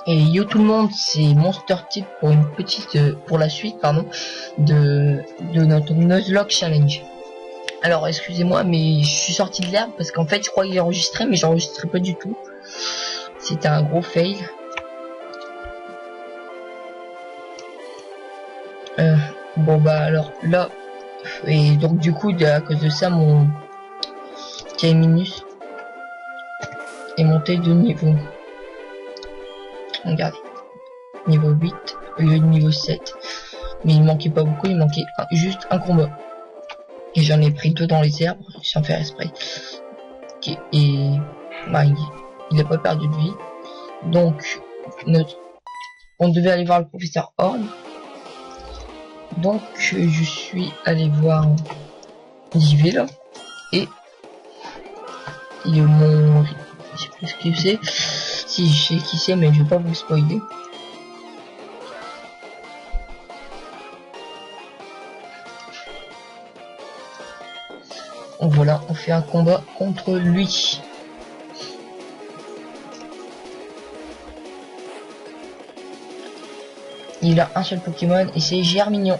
Et yo tout le monde, c'est Monster Tip pour une petite pour la suite pardon de notre Nuzlocke Challenge. Alors excusez-moi mais je suis sorti de l'herbe parce qu'en fait je croyais enregistrer mais j'enregistrais pas du tout. C'était un gros fail. Bon bah alors là et donc du coup à cause de ça mon K-Minus est monté de niveau. Regardez. Niveau 8 au lieu de niveau 7. Mais il manquait pas beaucoup, il manquait juste un combat. Et j'en ai pris 2 dans les herbes, sans faire exprès. Et bah, il a pas perdu de vie. Donc, on devait aller voir le professeur Horn. Donc, je suis allé voir j'y vais là. Et mon... Je sais plus ce que c'est. Si, je sais qui c'est, mais je vais pas vous spoiler. Donc voilà, on fait un combat contre lui. Il a un seul Pokémon et c'est Germignon.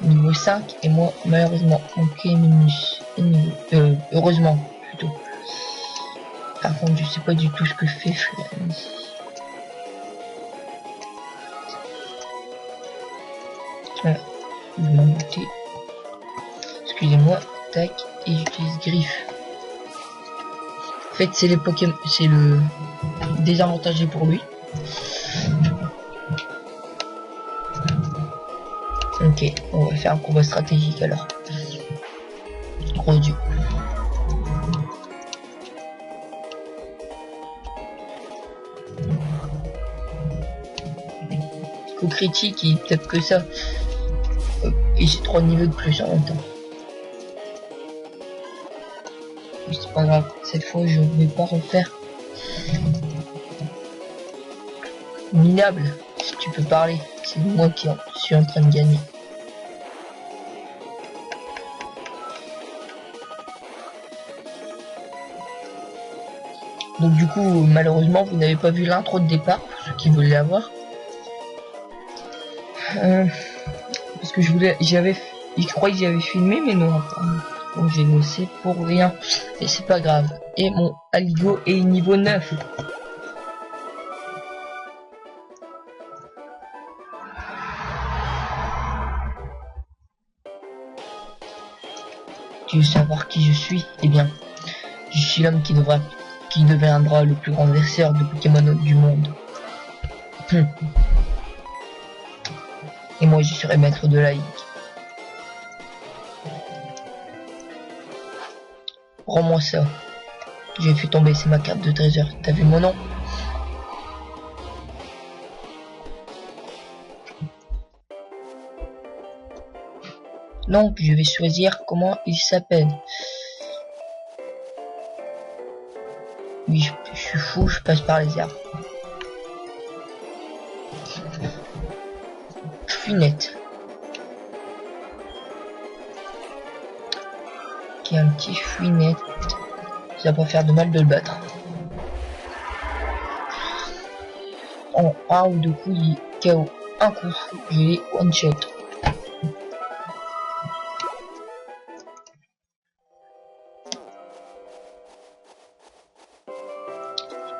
Niveau 5 et moi malheureusement ok minus heureusement plutôt. Par contre je sais pas du tout ce que fait je vais m'embêter. Excusez-moi, tac, et j'utilise griffe. En fait c'est les Pokémon, c'est le désavantagé pour lui. Ok, on va faire un combat stratégique alors. Gros dieu. Coup critique, il tape que ça. Et j'ai 3 niveaux de plus en même temps. Mais c'est pas grave, cette fois je vais pas refaire. Minable, si tu peux parler, c'est moi qui suis en train de gagner. Donc du coup, malheureusement, vous n'avez pas vu l'intro de départ, pour ceux qui voulaient la voir. Parce que je croyais que j'avais filmé, mais non. Donc j'ai bossé pour rien. Et c'est pas grave. Et mon Aligo est niveau 9. Tu veux savoir qui je suis? Eh bien, je suis l'homme qui deviendra le plus grand adversaire de Pokémon du monde. Et moi je serai maître de la ligue. Rends-moi ça. J'ai fait tomber, c'est ma carte de trésor. T'as vu mon nom? Donc je vais choisir comment il s'appelle. Oui, je suis fou, je passe par les arbres. Finette. Qui est un petit fouinette. Ça va pas faire de mal de le battre. En un ou deux coups, il est KO. Un coup, je l'ai one shot.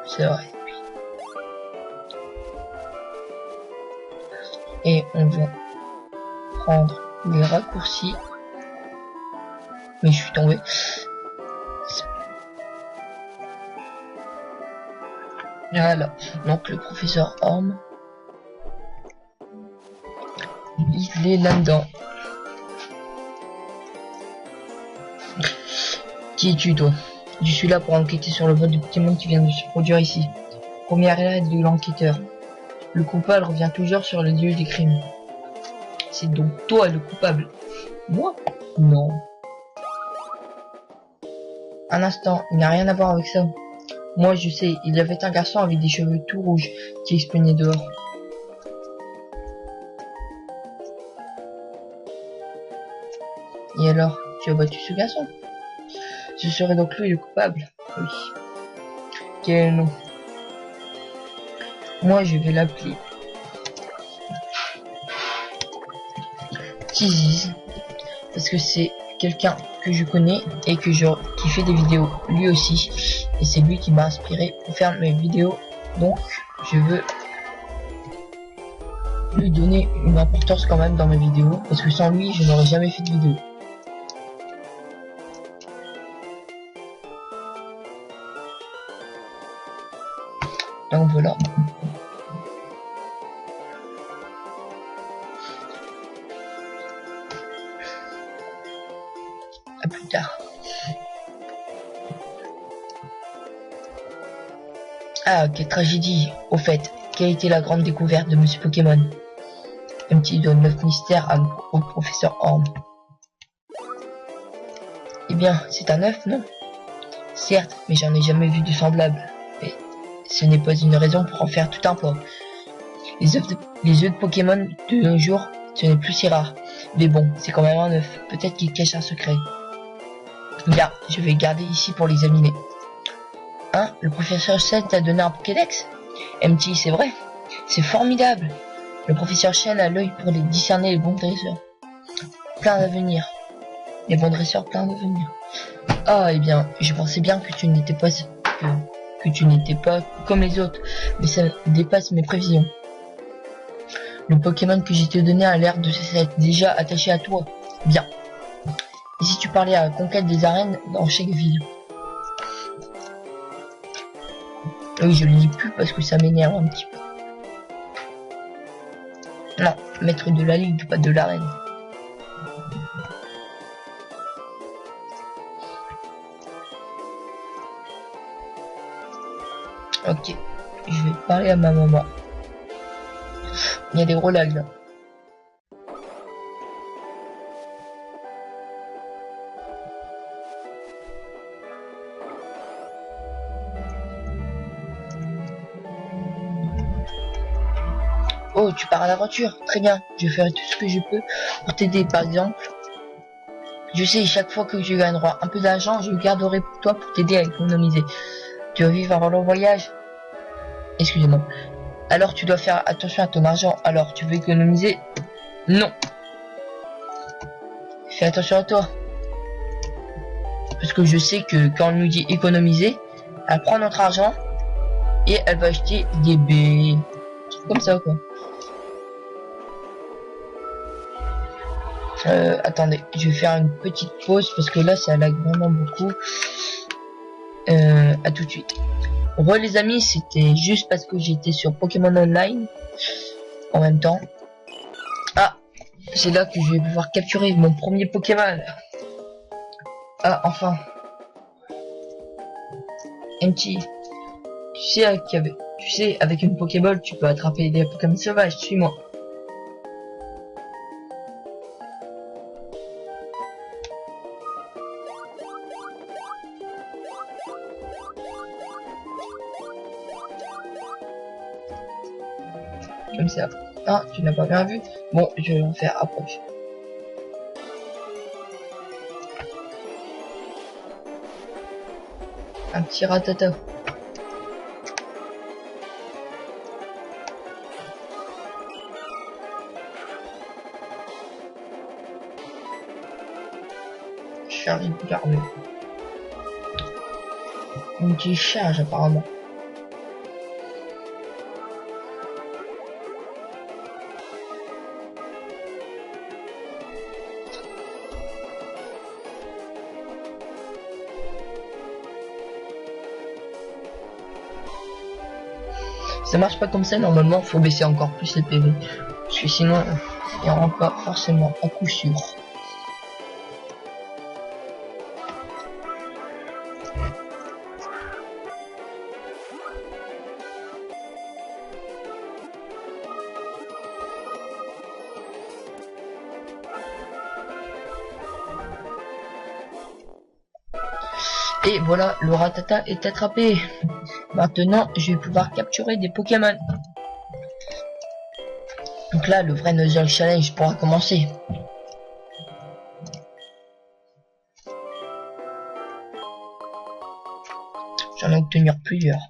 C'est vrai. Et on va prendre les raccourcis. Mais je suis tombé. Voilà. Donc le professeur Horn, il est là-dedans. Qui es-tu toi? Je suis là pour enquêter sur le vol de Pokémon qui vient de se produire ici. Première lettre de l'enquêteur. Le coupable revient toujours sur le lieu du crime. C'est donc toi le coupable. Moi? Non. Un instant, il n'a rien à voir avec ça. Moi je sais, il y avait un garçon avec des cheveux tout rouges qui explosait dehors. Et alors, tu as battu ce garçon? Ce serait donc lui le coupable? Oui. Quel nom? Moi, je vais l'appeler Tiziz parce que c'est quelqu'un que je connais et qui fait des vidéos lui aussi, et c'est lui qui m'a inspiré pour faire mes vidéos, donc je veux lui donner une importance quand même dans mes vidéos, parce que sans lui je n'aurais jamais fait de vidéo. Donc voilà. À plus tard. Ah, quelle tragédie. Au fait, quelle était la grande découverte de Monsieur Pokémon? MT donne 9 mystères au professeur Orm. Eh bien, c'est un œuf, non? Certes, mais j'en ai jamais vu de semblable. Mais ce n'est pas une raison pour en faire tout un pot. Les œufs de Pokémon de nos jours, ce n'est plus si rare. Mais bon, c'est quand même un œuf. Peut-être qu'il cache un secret. Bien, je vais garder ici pour l'examiner. Hein? Le professeur Chen t'a donné un Pokédex? MT, c'est vrai? C'est formidable. Le professeur Chen a l'œil pour discerner les bons dresseurs. Plein d'avenir. Les bons dresseurs, plein d'avenir. Ah, eh bien, je pensais bien que tu n'étais pas comme les autres, mais ça dépasse mes prévisions. Le Pokémon que j'ai te donné a l'air de s'être déjà attaché à toi. Bien. Et si tu parlais à la conquête des arènes dans chaque ville? Oui, je le dis plus parce que ça m'énerve un petit peu. Non, maître de la ligue, pas de l'arène. Ok, je vais parler à ma maman. Il y a des gros lags là. Oh, tu pars à l'aventure? Très bien, je ferai tout ce que je peux pour t'aider. Par exemple, je sais, chaque fois que je gagnerai un peu d'argent, je le garderai pour toi pour t'aider à économiser. Tu veux vivre avant le voyage? Excusez-moi. Alors tu dois faire attention à ton argent. Alors tu veux économiser? Non. Fais attention à toi. Parce que je sais que quand on nous dit économiser, elle prend notre argent et elle va acheter des baies. Comme ça quoi. Attendez, je vais faire une petite pause parce que là ça lag vraiment beaucoup. À tout de suite. Re les amis, c'était juste parce que j'étais sur Pokémon Online en même temps. Ah, c'est là que je vais pouvoir capturer mon premier Pokémon. Ah, enfin. MT, tu sais, avec une Pokéball, tu peux attraper des Pokémon sauvages. Suis-moi. Comme ça. Ah, tu n'as pas bien vu? Bon, je vais en faire approche. Un petit ratata. Charge garde. Une petite charge apparemment. Ça marche pas comme ça, normalement faut baisser encore plus les PV. Parce que sinon, il n'y aura pas forcément à coup sûr. Et voilà, le Ratata est attrapé. Maintenant, je vais pouvoir capturer des Pokémon. Donc là, le vrai Nuzzle Challenge pourra commencer. J'en ai obtenir plusieurs.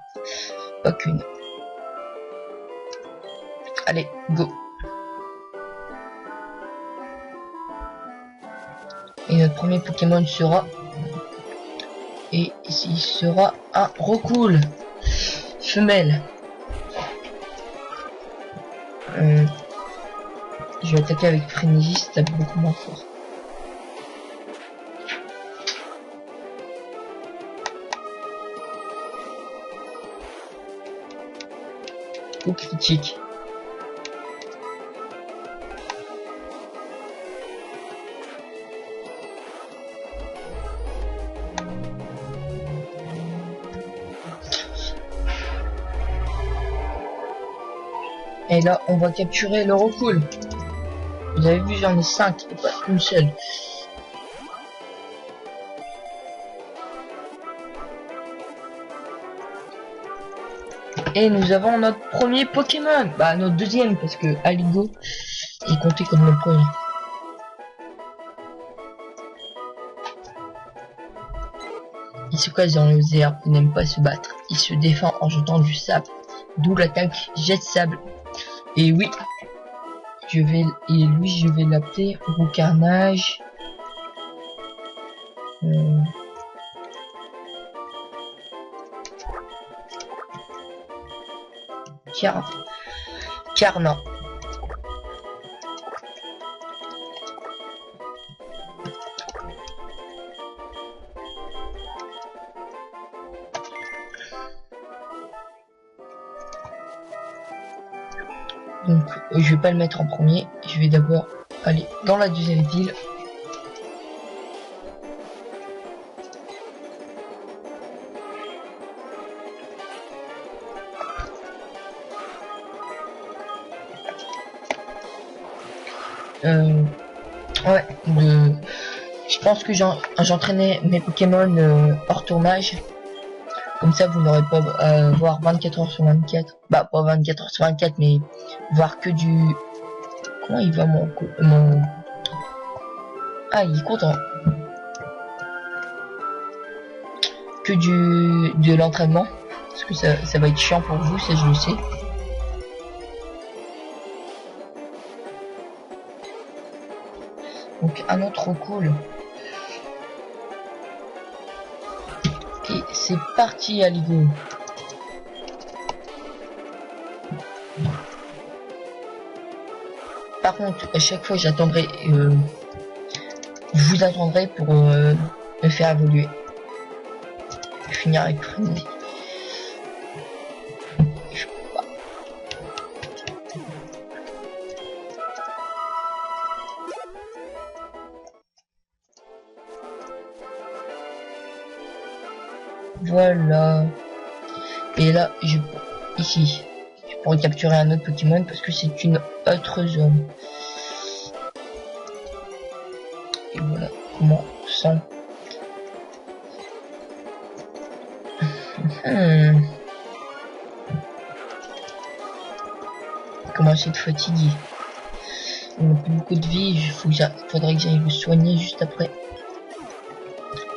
Pas qu'une. Allez, go. Et notre premier Pokémon sera... Et il sera un Rocool. Femelle. Je vais attaquer avec Frénésie, ça tape beaucoup moins fort. Ou critique. Et là, on va capturer le Rocool. Vous avez vu, j'en ai 5 et pas une seule. Et nous avons notre premier Pokémon. Bah, notre deuxième, parce que Aligo est compté comme le premier. Il se cache dans les airs, il n'aime pas se battre. Il se défend en jetant du sable. D'où l'attaque jet de sable. Et oui, je vais l'appeler Roucarnage. Carna. Donc je vais pas le mettre en premier, je vais d'abord aller dans la deuxième ville. Ouais, je pense que j'entraînais mes Pokémon hors tournage. Comme ça, vous n'aurez pas à voir 24 heures sur 24. Bah, pas 24 heures sur 24, mais voir que du... Comment il va mon... Ah, il est content. Que de l'entraînement. Parce que ça va être chiant pour vous, ça je le sais. Donc, un autre Rocool. Et c'est parti, Aligo. Par contre, à chaque fois, j'attendrai... je vous attendrai pour me faire évoluer. Finir avec Frénésie. Voilà. Et là, ici, je pourrais capturer un autre Pokémon parce que c'est une autre zone. Et voilà comment sent. Comment c'est de fatiguer. On n'a plus beaucoup de vie, faudrait que j'aille le soigner juste après.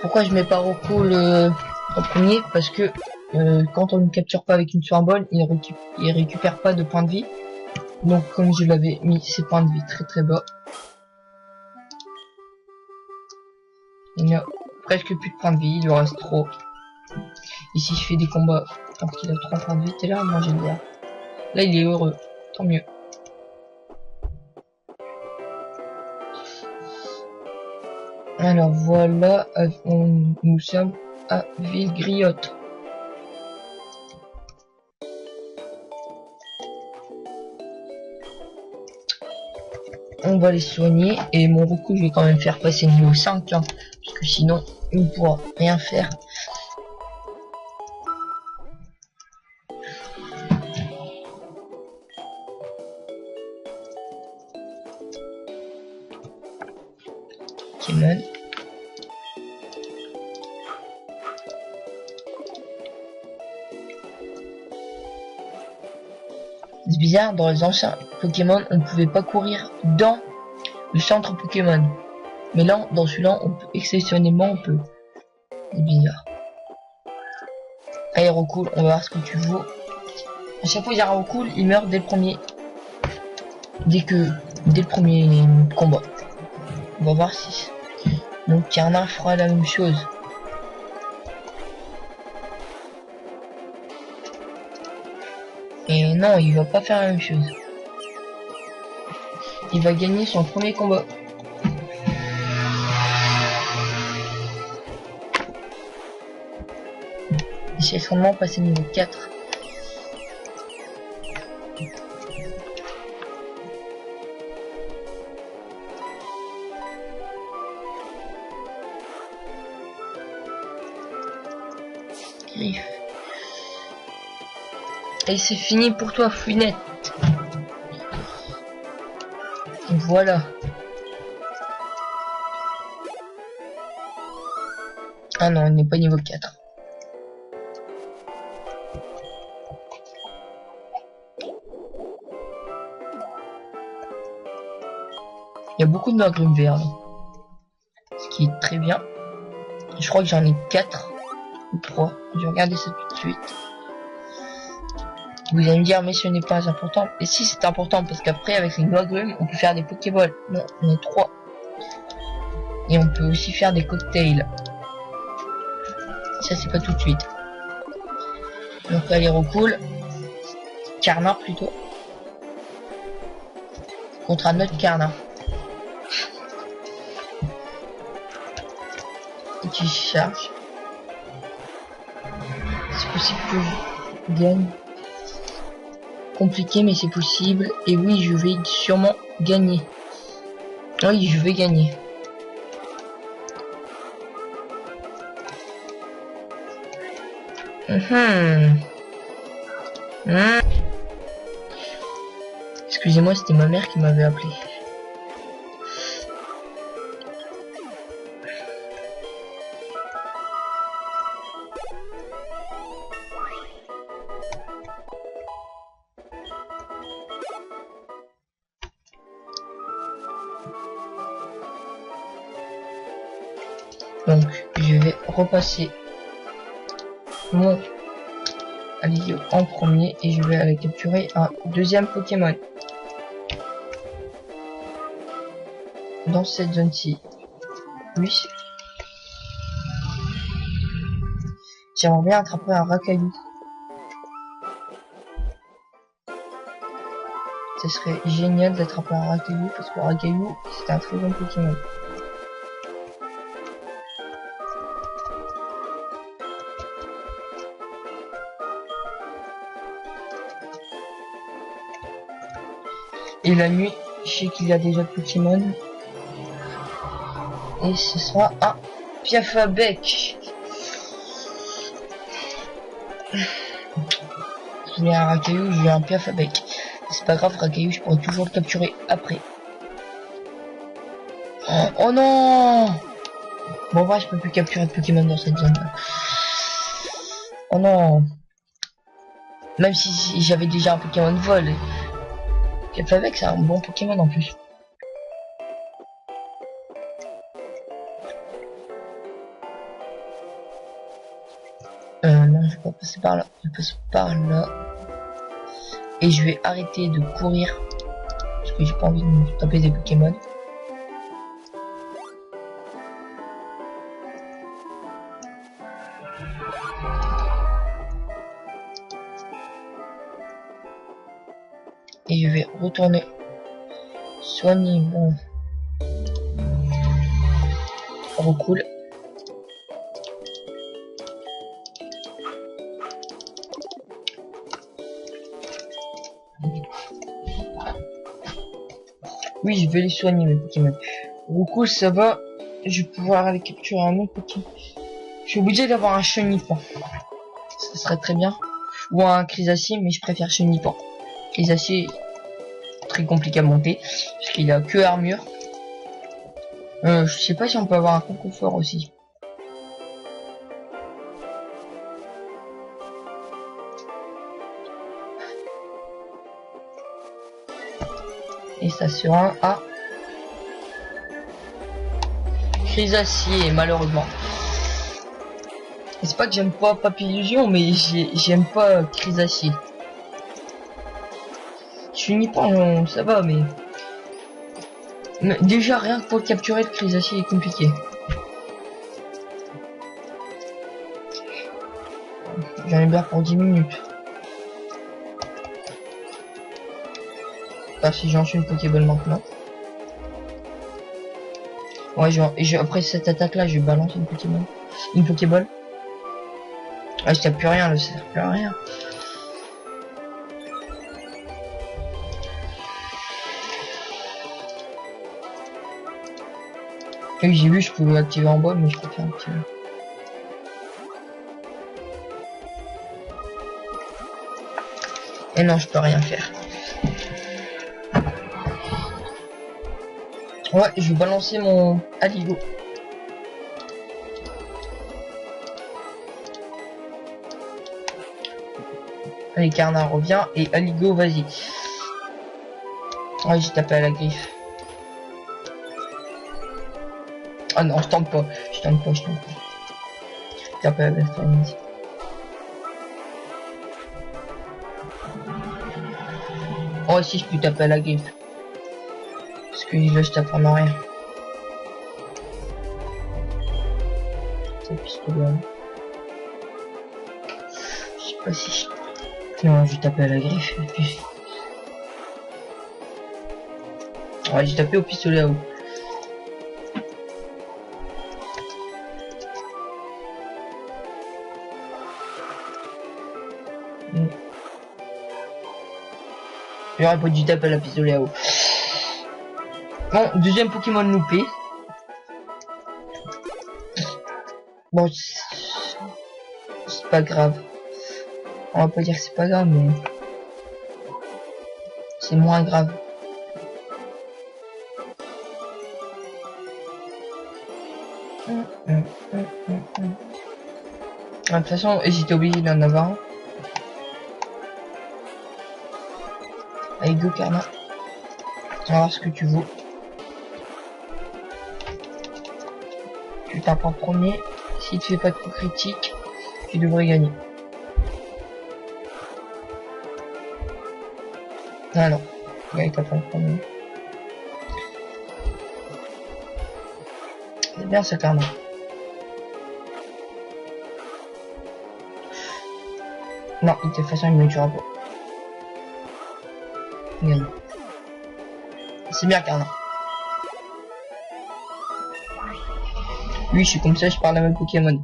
Pourquoi je mets pas Rocool en premier? Parce que quand on ne capture pas avec une surambole, il récupère pas de points de vie. Donc comme je l'avais mis ses points de vie très bas, il n'y a presque plus de points de vie, il lui reste trop. Ici je fais des combats alors qu'il a 3 points de vie, t'es là à manger de l'air. Là il est heureux, tant mieux. Alors voilà, nous sommes à Villegriotte. On va les soigner et mon Rocool je vais quand même faire passer niveau 5 hein, parce que sinon il ne pourra rien faire. Pokémon. C'est bizarre, dans les anciens Pokémon, on ne pouvait pas courir dans le centre Pokémon. Mais là, dans celui-là, on peut, exceptionnellement, on peut. C'est bizarre. Allez, Rocool, on va voir ce que tu vaux. À chaque fois, il y a un Rocool, il meurt dès le premier. dès le premier combat. On va voir si mon Carnard fera la même chose. Et non, il va pas faire la même chose. Il va gagner son premier combat. Il s'est sûrement passé niveau 4. Et c'est fini pour toi, Fouinette. Voilà. Ah non, on n'est pas niveau 4. Il y a beaucoup de magrumes verts, ce qui est très bien. Je crois que j'en ai 4 ou 3. Je vais regarder ça tout de suite. Vous allez me dire, mais ce n'est pas important. Et si, c'est important, parce qu'après, avec les magrumes, on peut faire des Pokéballs. Non, on est 3. Et on peut aussi faire des cocktails. Ça, c'est pas tout de suite. Donc, allez, recoule. Carnard, plutôt. Contre un autre Carnard. Et qui charge. C'est possible que je gagne. Compliqué, mais c'est possible. Et oui, je vais sûrement gagner. Oui, je vais gagner. Excusez-moi, c'était ma mère qui m'avait appelé. Donc, je vais repasser mon Alio en premier et je vais aller capturer un deuxième Pokémon. Dans cette zone-ci. Oui. J'aimerais bien attraper un Racaillou. Ce serait génial d'attraper un Racaillou parce que Racaillou, c'est un très bon Pokémon. Et la nuit, je sais qu'il y a déjà Pokémon. Et ce sera un Piafabec. J'ai un Racaillou, j'ai un Piafabec. C'est pas grave, Racaillou, je pourrais toujours le capturer après. Oh non! Bon, bah, je peux plus capturer de Pokémon dans cette zone. Oh non! Même si j'avais déjà un Pokémon de vol. Piafabec, c'est un bon Pokémon en plus. Non, je vais pas passer par là. Je passe par là. Et je vais arrêter de courir. Parce que j'ai pas envie de me taper des Pokémon. Et je vais retourner soigner mon recoule. Oui, je vais les soigner mes Pokémon. Recoule, ça va. Je vais pouvoir aller capturer un autre Pokémon. Je suis obligé d'avoir un Chenipan. Ce serait très bien. Ou un Chrysacier, mais je préfère Chenipan. Chrysacier, très compliqué à monter, parce qu'il a que armure. Je sais pas si on peut avoir un concours fort aussi. Et ça sera à Chrysacier, malheureusement. C'est pas que j'aime pas Papillusion, mais j'aime pas Chrysacier. Chunipan, ça va, mais déjà rien que pour le capturer, le Chrysacier est compliqué. J'en ai bien pour 10 minutes. Pas si j'enchaîne une Pokéball maintenant. Ouais, après cette attaque-là, je vais balancer une Pokéball. Une Pokéball. Ah, ça sert plus rien, ça sert plus à rien. Oui, j'ai vu, je pouvais l'activer en bas, mais je préfère activer. Et non, je peux rien faire. Ouais, je vais balancer mon Aligo. Allez, Carnat revient et Aligo, vas-y. Ouais, j'ai tapé à la griffe. Ah non, je tente pas. Je tente pas. Je tape à la griffe. Oh, si je peux taper à la griffe. Parce que là, je tape vraiment rien. C'est pistolet. Je sais pas si je... Non, j'ai tapé à la griffe. Et puis... Ouais, j'ai tapé au pistolet à eau. J'aurais pas dû taper à la pistolet à eau. Bon, deuxième Pokémon loupé. Bon, c'est pas grave. On va pas dire que c'est pas grave, mais c'est moins grave. De toute façon, j'étais obligé d'en avoir un. Allez, go Karma. On va voir ce que tu vaux. Tu tapes en premier. Si tu fais pas de coup critique, tu devrais gagner. Ah non, il tape en premier. C'est bien ça, Karma. Non, de toute façon, il me tuera pas. Gagne. C'est bien, Karma. Oui, je suis comme ça, je parle à mes Pokémon.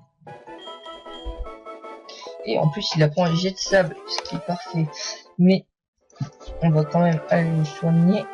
Et en plus, il apprend un jet de sable, ce qui est parfait. Mais on va quand même aller le soigner.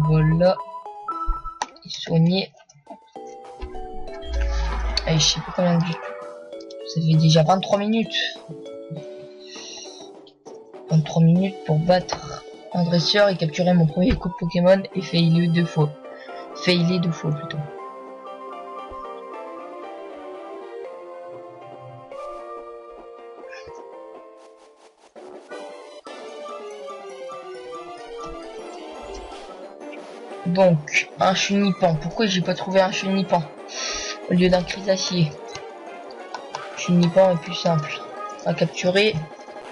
Voilà. Soigner. Allez, je sais pas combien de... Ça fait déjà 23 minutes. 23 minutes pour battre un dresseur et capturer mon premier coup de Pokémon et failer 2 fois. Failer 2 fois plutôt. Donc, un Chunipan. Pourquoi j'ai pas trouvé un Chunipan au lieu d'un Chrysacier? Chunipan est plus simple à capturer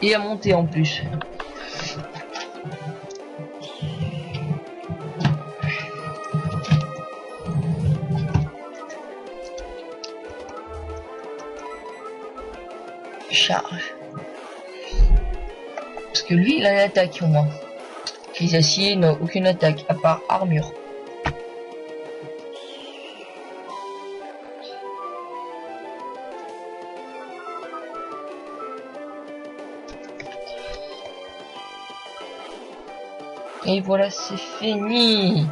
et à monter en plus. Charge. Parce que lui, il a une attaque au moins. Chrysacier n'a aucune attaque à part armure. Et voilà, c'est fini.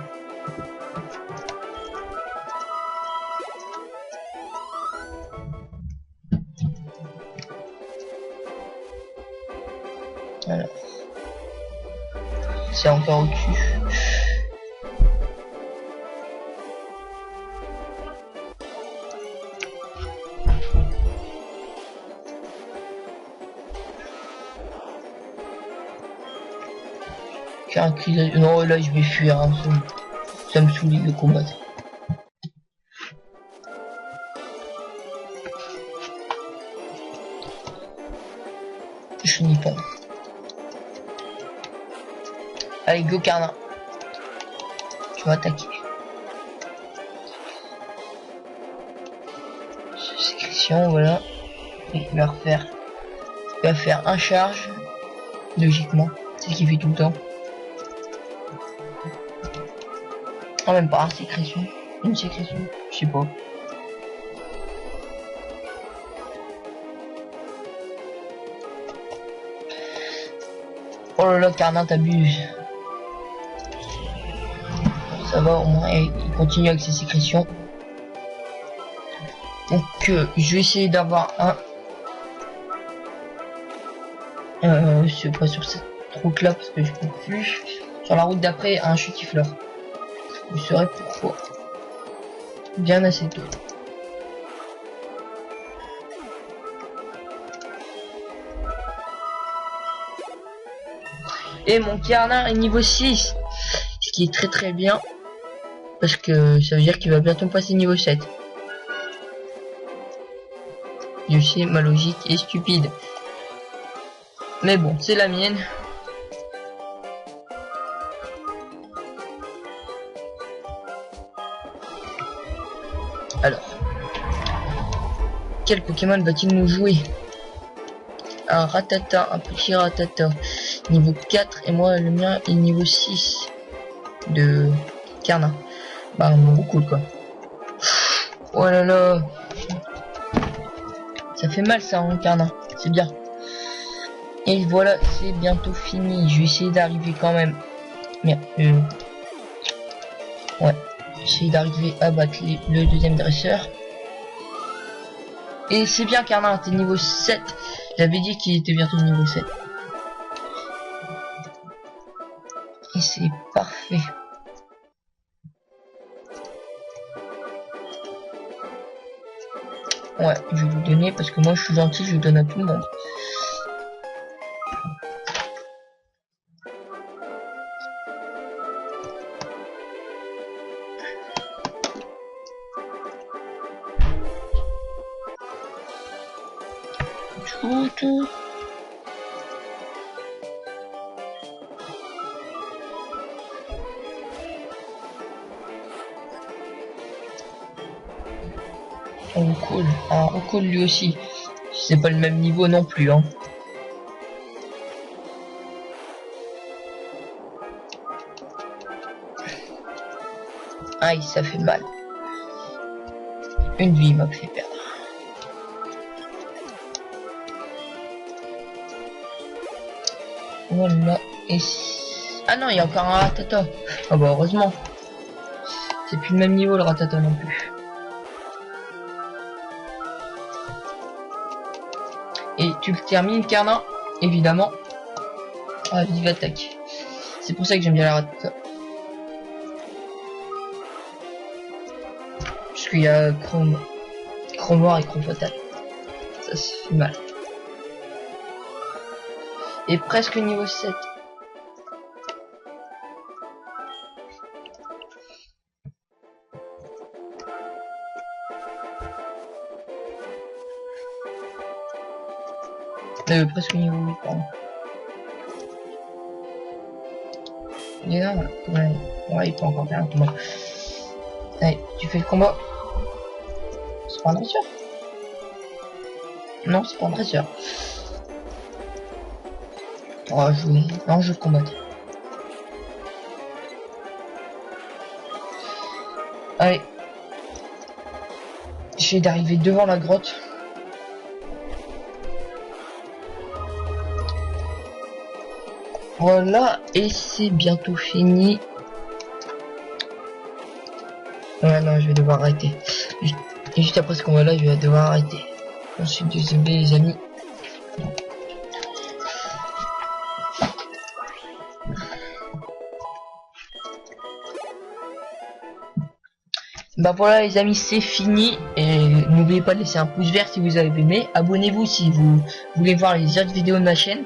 Alors, c'est encore au-dessus. faire un cri. Non, là je vais fuir, hein. Ça me saoule de combattre. Je finis pas. Allez, go Carnin. Tu vas attaquer. Sécrétion, voilà. Et il va faire un charge. Logiquement. C'est ce qu'il fait tout le temps. En même pas, sécrétion. Une sécrétion. Je sais pas. Oh là là, Carnin, t'abuses. Ça va, au moins, il continue avec ses sécrétions. Donc, je vais essayer d'avoir un... c'est pas sur cette route là parce que je peux plus. Sur la route d'après, un chutifleur. Vous saurez pourquoi. Bien assez tôt. Et mon Carnin est niveau 6. Ce qui est très très bien. Parce que ça veut dire qu'il va bientôt passer niveau 7. Je sais, ma logique est stupide. Mais bon, c'est la mienne. Alors. Quel Pokémon va-t-il nous jouer? Un Rattata, un petit Rattata. Niveau 4 et moi le mien est niveau 6 de Carnin. Bah beaucoup quoi. Oh là là. Ça fait mal ça en Carnin, c'est bien. Et voilà, c'est bientôt fini. Je vais essayer d'arriver quand même. Merde, ouais, essayer d'arriver à battre le deuxième dresseur. Et c'est bien Carnin, t'es niveau 7. J'avais dit qu'il était bientôt niveau 7. Et c'est parfait. Ouais, je vais vous donner parce que moi je suis gentil, je donne à tout le monde. Tout. On cool. Ah, on cool lui aussi. C'est pas le même niveau non plus, hein. Aïe, ça fait mal. Une vie m'a fait perdre. Voilà. Et ah non, il y a encore un Rattata. Ah bah heureusement. C'est plus le même niveau le Rattata non plus. Et tu le termines Carnin, évidemment. Ah, vive attaque. C'est pour ça que j'aime bien la Rattata. Parce qu'il y a Chrome Noir et Chrome Fatal. Ça se fait mal. Et presque niveau 7. Presque niveau 8, pardon. Et là, ouais, il peut encore faire un combat. Allez, tu fais le combat. C'est pas un dresseur? Non, c'est pas un dresseur. On va jouer. Non, je vais combattre. Allez. J'essaie d'arriver devant la grotte. Voilà, et c'est bientôt fini. Ouais, non, je vais devoir arrêter. Et juste après ce combat là, je vais devoir arrêter. Je suis désolé, les amis. Bah voilà les amis, c'est fini. Et n'oubliez pas de laisser un pouce vert si vous avez aimé. Abonnez-vous si vous voulez voir les autres vidéos de ma chaîne.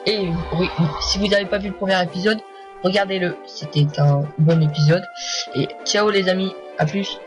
Et oui, si vous n'avez pas vu le premier épisode, regardez-le, c'était un bon épisode. Et ciao les amis, à plus.